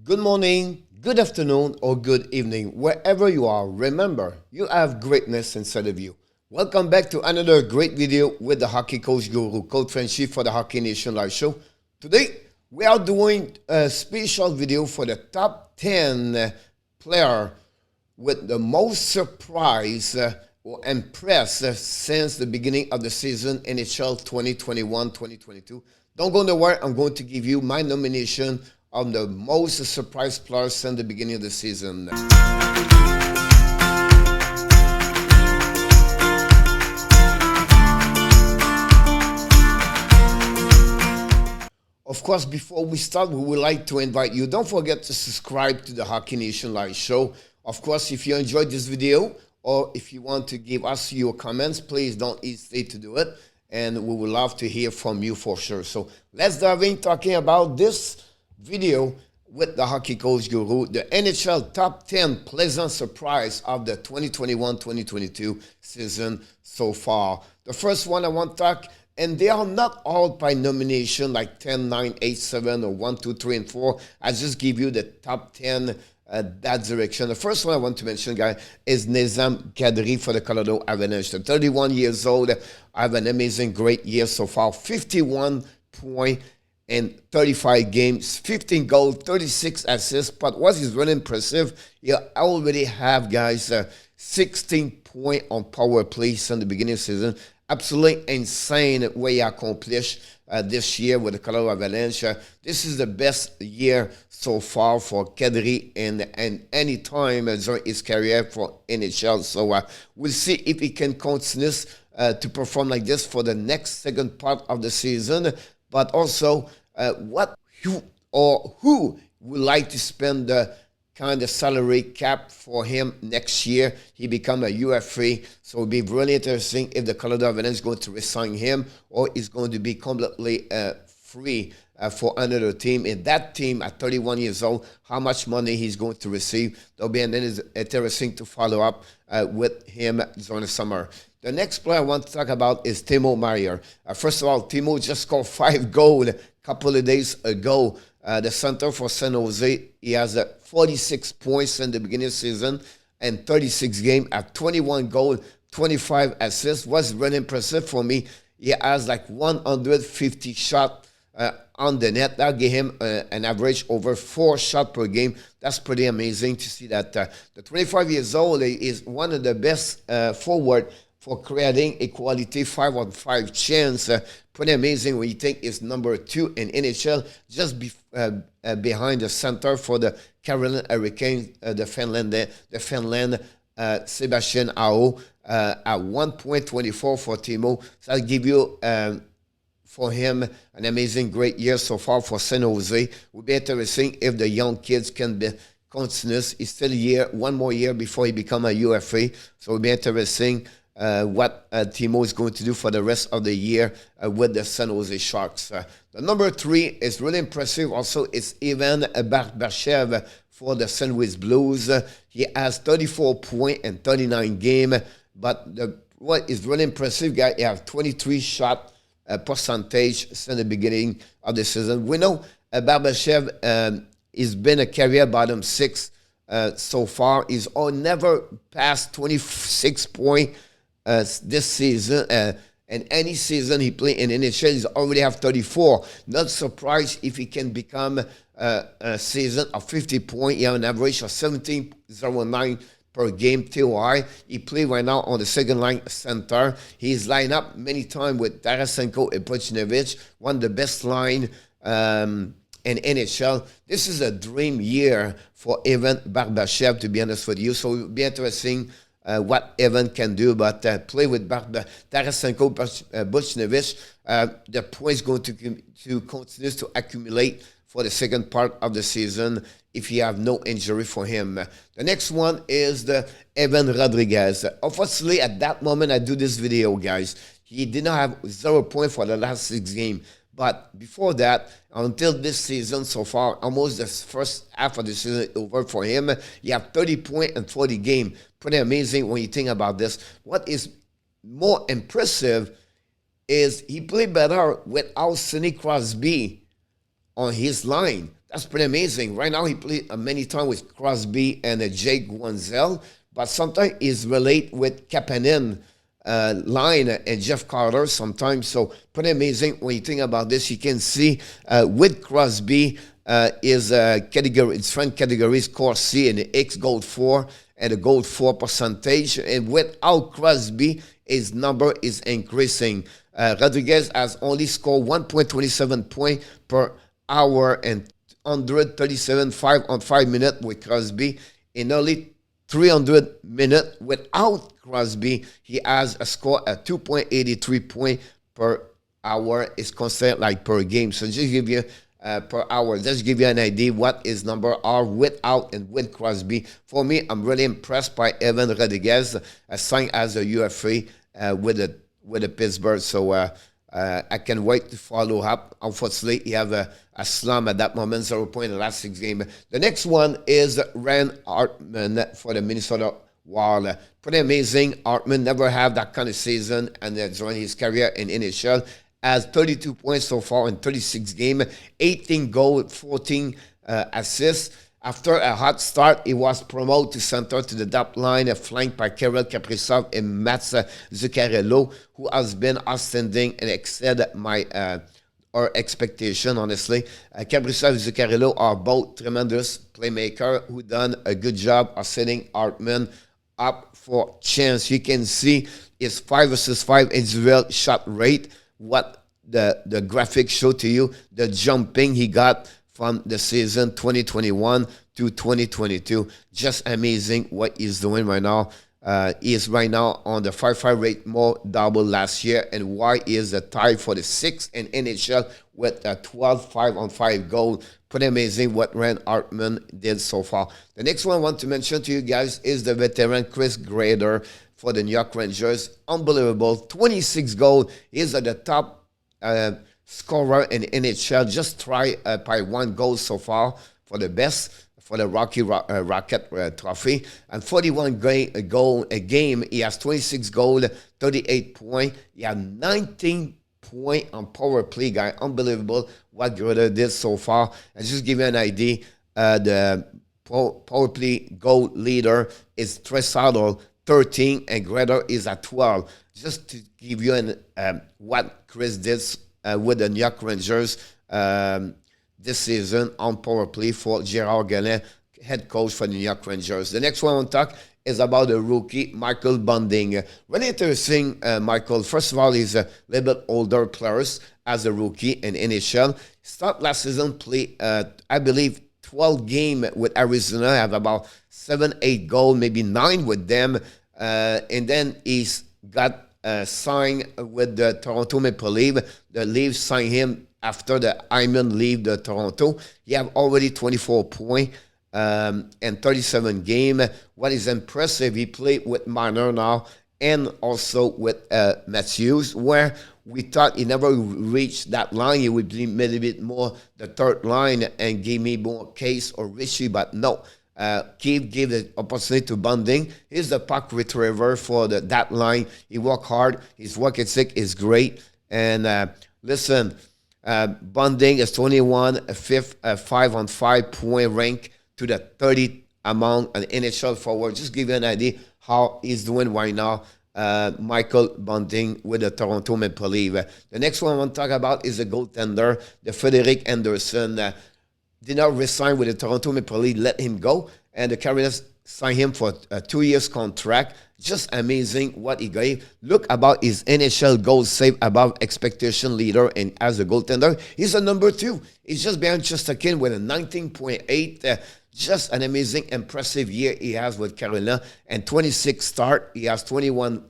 Good morning, good afternoon, or good evening, wherever you are. Remember, you have greatness inside of you. Welcome back to another great video with the hockey coach guru, Coach FRENCHY for the Hockey Nation Live Show. Today, we are doing a special video for the top 10 player with the most surprise or impressed since the beginning of the season, NHL 2021-2022. Don't go nowhere. I'm going to give you my nomination of the most surprise players since the beginning of the season. Of course, before we start, we would like to invite you. Don't forget to subscribe to the Hockey Nation Live Show. Of course, if you enjoyed this video or if you want to give us your comments, please don't hesitate to do it. And we would love to hear from you for sure. So let's dive in talking about this video with the Hockey Coach Guru, the NHL Top 10 Pleasant Surprise of the 2021-2022 season so far. The first one I want to talk, and they are not all by nomination like 10, 9, 8, 7, or 1, 2, 3, and 4. I just give you the top 10 that direction. The first one I want to mention, guys, is Nhl'S for the Colorado Avalanche. The 31 years old, have an amazing, great year so far. 51 points in 35 games, 15 goals, 36 assists. But what is really impressive, you already have, guys, 16 points on power plays in the beginning of the season. Absolutely insane what he accomplished this year with the Colorado Avalanche. This is the best year so far for Kadri in any time during his career for NHL. So we'll see if he can continue to perform like this for the next second part of the season. But also, who would like to spend the kind of salary cap for him next year? He become a UFA, so it'll be really interesting if the Colorado Avalanche is going to resign him or is going to be completely free for another team. In that team at 31 years old, how much money he's going to receive. That'll be interesting to follow up with him during the summer. The next player I want to talk about is Timo Meier. First of all, Timo just scored 5 goals a couple of days ago. The center for San Jose, he has 46 points in the beginning of the season and 36 games at 21 goals, 25 assists. What's really impressive for me, he has like 150 shots on the net. That gave him an average over 4 shots per game. That's pretty amazing to see that. The 25 years old is one of the best forward for creating a quality 5-on-5 chance. Pretty amazing when you think it's number 2 in NHL, just behind the center for the Carolina Hurricanes, the Finland Sebastian Aho at 1.24 for Timo. So I'll give you for him an amazing, great year so far for San Jose. It will be interesting if the young kids can be continuous. He's still one more year before he become a UFA. So it will be interesting what Timo is going to do for the rest of the year with the San Jose Sharks. The number 3 is really impressive. Also, it's Ivan Barbashev for the St. Louis Blues. He has 34 points in 39 games. But what is really impressive, guys, he has 23 shot percentage since the beginning of the season. We know Barbashev has been a career bottom 6 so far. He's never passed 26 points this season, and any season he played in NHL, he's already have 34. Not surprised if he can become a season of 50 points. He has an average of 17.09 per game TOI. He plays right now on the second line center. He's lined up many times with Tarasenko and Buchnevich, one of the best line in NHL. This is a dream year for Ivan Barbashev, to be honest with you. So it will be interesting what Evan can do, but play with Tarasenko, Buchnevich. The points going to continue to accumulate for the second part of the season if you have no injury for him. The next one is the Evan Rodrigues. Unfortunately, at that moment I do this video, guys, he did not have 0 points for the last 6 games. But before that, until this season so far, almost the first half of the season over for him, he have 30 points in 40 games. Pretty amazing when you think about this. What is more impressive is he played better without Sidney Crosby on his line. That's pretty amazing. Right now, he played many times with Crosby and Jake Guenzel, but sometimes he's related with Kapanen line and Jeff Carter sometimes. So pretty amazing when you think about this. You can see with Crosby, his category, his friend category is Corsi and the X gold 4 and the gold 4 percentage. And without Crosby, his number is increasing. Rodrigues has only scored 1.27 points per hour and 137 5 minutes with Crosby. In only 300 minutes without Crosby, he has a score at 2.83 points per hour. Is considered like per game. So just give you per hour. Just give you an idea what his number are without and with Crosby. For me, I'm really impressed by Evan Rodrigues, signed as a UFA with the Pittsburgh. So I can wait to follow up. Unfortunately, he have a slump at that moment, 0 point in the last 6 games. The next one is Hartman for the Minnesota Wild. Pretty amazing. Hartman never have that kind of season, and during his career in NHL, has 32 points so far in 36 games, 18 goals, 14 assists. After a hot start, he was promoted to center to the top line, flanked by Kirill Kaprizov and Mats Zuccarello, who has been outstanding and exceeded our expectation, honestly. Kaprizov and Zuccarello are both tremendous playmakers who done a good job of setting Hartman up for chance. You can see his 5 versus 5 individual shot rate, what the graphics show to you, the jumping he got from the season 2021 to 2022. Just amazing what he's doing right now. He is right now on the 5-5 rate, more double last year, and why he is the tie for the 6th in NHL with a 12 5-on-5 goal. Pretty amazing what Rand Hartman did so far. The next one I want to mention to you guys is the veteran Chris Kreider for the New York Rangers. Unbelievable. 26 goals. He's at the top scorer in NHL. Just try by 1 goal so far for the best, for the Rocket trophy. And 41 goal a game. He has 26 goals, 38 points. He has 19 points on power play, guy. Unbelievable what Kreider did so far. And just give you an idea, the power play goal leader is Tresado, 13, and Kreider is at 12. Just to give you what Chris did with the New York Rangers this season on power play for Gerard Gallant, head coach for the New York Rangers. The next one I want to talk is about the rookie, Michael Bunting. Really interesting, Michael. First of all, he's a little bit older player as a rookie in NHL. Started last season, play, I believe, 12 games with Arizona, have about 7-8 goals, maybe 9 with them. And then he's got signed with the Toronto Maple Leafs. The Leafs signed him after the Hyman leave the Toronto. He have already 24 points and 37 games. What is impressive, he played with Marner now and also with Matthews, where we thought he never reached that line. He would be maybe a bit more the third line and give me more Case or Richie, but no. Keith gave the opportunity to Bunting. He's the puck retriever for that line. He worked hard. His work ethic is great. And listen, Bunting is 21, a 5-on-5 point rank to the 30th among an NHL forward. Just give you an idea how he's doing right now. Michael Bunting with the Toronto Maple Leafs. The next one I want to talk about is the goaltender, the Frederik Andersen. Did not resign with the Toronto Maple Leafs, let him go. And the Canadiens signed him for a 2-year contract. Just amazing what he gave. Look about his NHL goals saved above expectation leader, and as a goaltender, he's a number 2. He's just behind Chesterkin with a 19.8. Just an amazing, impressive year he has with Carolina. And 26 start. He has 21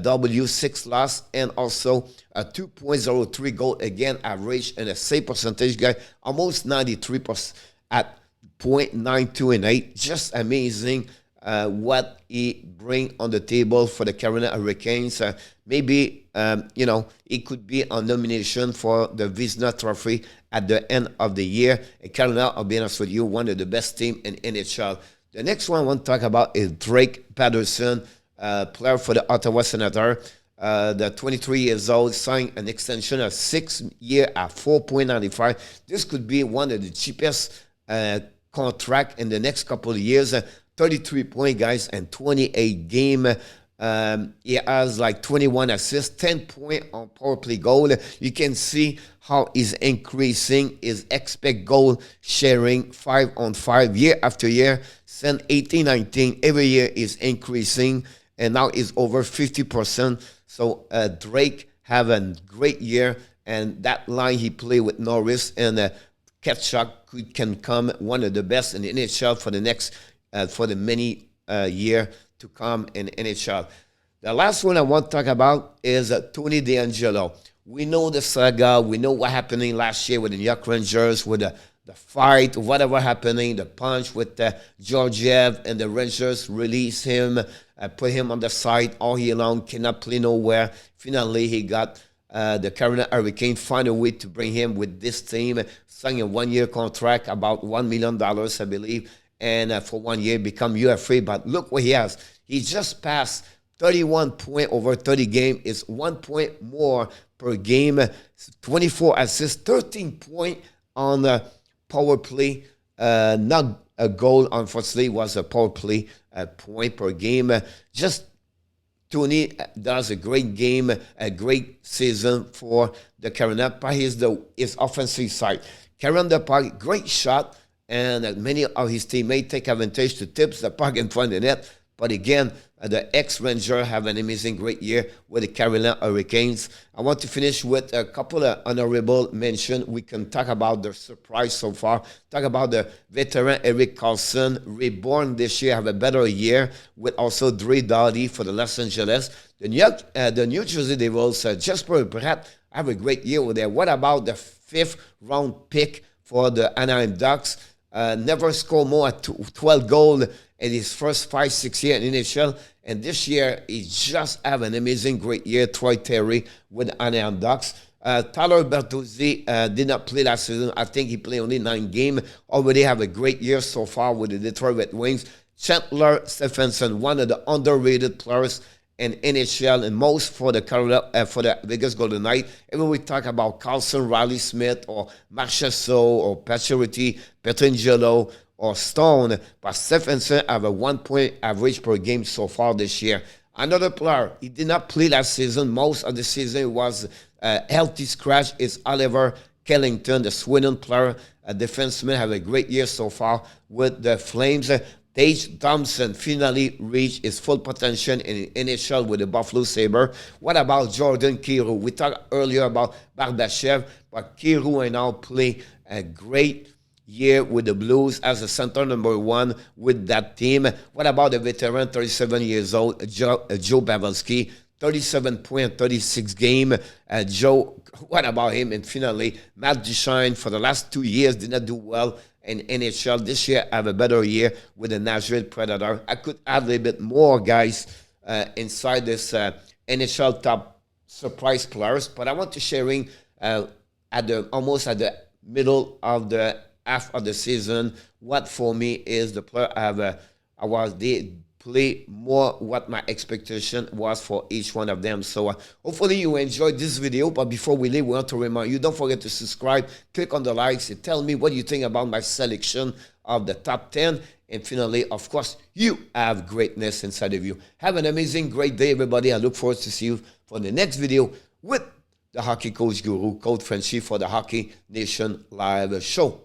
W, 6 loss, and also a 2.03 goal again average, and a save percentage guy almost 93% at 0.92 and 8. Just amazing what he bring on the table for the Carolina Hurricanes. Maybe he could be on nomination for the Vezina Trophy at the end of the year. And Carolina, I'll be honest with you, one of the best teams in NHL. The next one I want to talk about is Drake Batherson, player for the Ottawa Senators. the 23 years old, signed an extension of 6 years at 4.95. This could be one of the cheapest contract in the next couple of years. 33 point, guys, and 28 game. He has like 21 assists, 10 point on power play goal. You can see how he's increasing his expect goal sharing 5-on-5 year after year. Since 18-19, every year is increasing, and now is over 50%. So Drake have a great year, and that line he played with Norris and Ketchuk can come one of the best in the NHL for the next for the many year to come in NHL. The last one I want to talk about is Tony DeAngelo. We know the saga. We know what happening last year with the New York Rangers, with the fight, whatever happening, the punch with Georgiev, and the Rangers release him, put him on the side all year long, cannot play nowhere. Finally, he got the Carolina Hurricanes find a way to bring him with this team, signing a one-year contract, about $1 million, I believe, and for 1 year become UFA. But look what he has. He just passed 31 points over 30 games. It's 1 point more per game, 24 assists, 13 points on power play. Not a goal, unfortunately, was a power play point per game. Just Tony does a great game, a great season for the Carolina. His offensive side. Carolina the puck, great shot, and many of his teammates take advantage to tips the puck in front of the net. But again, the ex-Ranger have an amazing great year with the Carolina Hurricanes. I want to finish with a couple of honorable mentions. We can talk about the surprise so far. Talk about the veteran Erik Karlsson, reborn this year, have a better year, with also Dre Doughty for the Los Angeles. The New Jersey Devils, Jesper Bratt, have a great year with there. What about the 5th round pick for the Anaheim Ducks? Never scored more at 12 goals in his first 5-6 years in NHL. And this year, he just have an amazing, great year. Troy Terry with Anaheim Ducks. Tyler Bertuzzi did not play last season. I think he played only 9 games. Already have a great year so far with the Detroit Red Wings. Chandler Stephenson, one of the underrated players in NHL, and most for the Vegas Golden Knights. Even we talk about Carlson, Riley Smith, or Marchessault, or Pacioretty, Pietrangelo, or Stone, but Stephenson have a 1 point average per game so far this year. Another player, he did not play last season. Most of the season was healthy scratch. Is Oliver Killington, the Swindon player, a defenseman, have a great year so far with the Flames. Tage Thompson finally reached his full potential in NHL with the Buffalo Sabres. What about Jordan Kyrou? We talked earlier about Bardashev, but Kyrou and now play a great year with the Blues as a center number 1 with that team. What about the veteran, 37 years old, Joe Pavelski, 37 points, 36 game. Joe, what about him? And finally, Matt Duchene, for the last 2 years, did not do well in NHL. This year, have a better year with the Nashville Predators. I could add a little bit more, guys, inside this NHL top surprise players, but I want to sharing almost at the middle of the half of the season, what for me is the player they play more what my expectation was for each one of them. So hopefully you enjoyed this video, but before we leave, we want to remind you, don't forget to subscribe, click on the likes, and tell me what you think about my selection of the top 10. And finally, of course, you have greatness inside of you. Have an amazing, great day, everybody. I look forward to see you for the next video with the Hockey Coach Guru, Coach FRENCHY, for the Hockey Nation Live Show.